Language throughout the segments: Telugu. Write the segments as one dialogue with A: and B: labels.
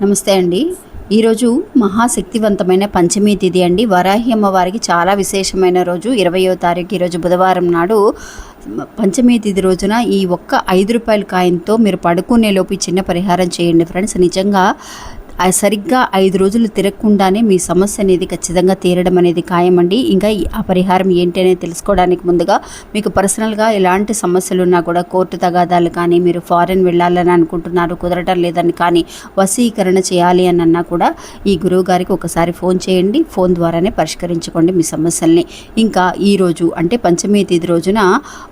A: నమస్తే అండి. ఈరోజు మహాశక్తివంతమైన పంచమి తిథి అండి. వరాహి అమ్మవారికి చాలా విశేషమైన రోజు. 20వ తారీఖు ఈరోజు బుధవారం నాడు పంచమి తిథి రోజున ఈ ఒక్క ₹5 కాయిన్తో మీరు పడుకునే లోపు చిన్న పరిహారం చేయండి ఫ్రెండ్స్. నిజంగా సరిగ్గా 5 రోజులు తిరగకుండానే మీ సమస్య అనేది ఖచ్చితంగా తీరడం అనేది ఖాయమండి. ఇంకా ఆ పరిహారం ఏంటి అనేది తెలుసుకోవడానికి ముందుగా మీకు పర్సనల్గా ఎలాంటి సమస్యలు ఉన్నా కూడా కోర్టు తగాదాలు కానీ, మీరు ఫారెన్ వెళ్ళాలని అనుకుంటున్నారు కుదరటం లేదని కానీ, వశీకరణ చేయాలి అని అన్నా కూడా ఈ గురువు గారికి ఒకసారి ఫోన్ చేయండి. ఫోన్ ద్వారానే పరిష్కరించుకోండి మీ సమస్యల్ని. ఇంకా ఈరోజు అంటే పంచమి తిథి రోజున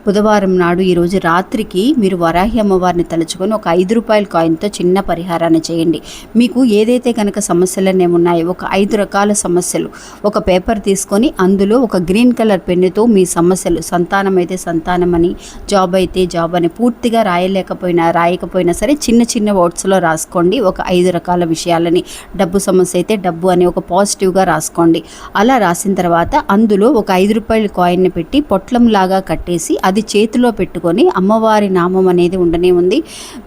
A: బుధవారం నాడు ఈరోజు రాత్రికి మీరు వరాహి అమ్మవారిని తలుచుకొని ఒక ₹5 కాయిన్తో చిన్న పరిహారాన్ని చేయండి. మీకు ఏదైతే కనుక సమస్యలనే ఉన్నాయో ఒక 5 రకాల సమస్యలు ఒక పేపర్ తీసుకొని అందులో ఒక గ్రీన్ కలర్ పెన్నుతో మీ సమస్యలు, సంతానం అయితే సంతానం అని, జాబ్ అయితే జాబ్ అని పూర్తిగా రాయకపోయినా సరే చిన్న చిన్న వర్డ్స్లో రాసుకోండి. ఒక 5 రకాల విషయాలని, డబ్బు సమస్య అయితే డబ్బు అని ఒక పాజిటివ్గా రాసుకోండి. అలా రాసిన తర్వాత అందులో ఒక ₹5 కాయిన్ని పెట్టి పొట్లంలాగా కట్టేసి అది చేతిలో పెట్టుకొని అమ్మవారి నామం అనేది ఉండనే ఉంది.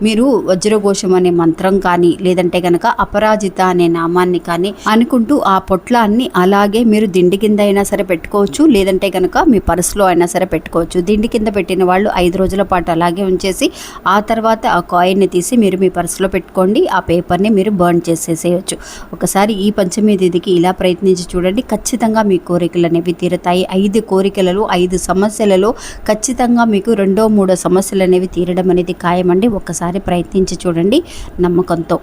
A: మీరు వజ్రఘోషం అనే మంత్రం కానీ, లేదంటే కనుక అపరాజిత అనే నామాన్ని కానీ అనుకుంటూ ఆ పొట్లాన్ని అలాగే మీరు దిండి కింద అయినా సరే పెట్టుకోవచ్చు, లేదంటే కనుక మీ పర్సులో అయినా సరే పెట్టుకోవచ్చు. దిండి కింద పెట్టిన వాళ్ళు 5 రోజుల పాటు అలాగే ఉంచేసి ఆ తర్వాత ఆ కాయిన్ని తీసి మీరు మీ పర్సులో పెట్టుకోండి. ఆ పేపర్ని మీరు బర్న్ చేసేసేయచ్చు. ఒకసారి ఈ పంచమి తిథికి ఇలా ప్రయత్నించి చూడండి. ఖచ్చితంగా మీ కోరికలు అనేవి తీరుతాయి. 5 కోరికలలో 5 సమస్యలలో ఖచ్చితంగా మీకు 2-3 సమస్యలు అనేవి తీరడం అనేది ఖాయమండి. ఒక్కసారి ప్రయత్నించి చూడండి నమ్మకంతో.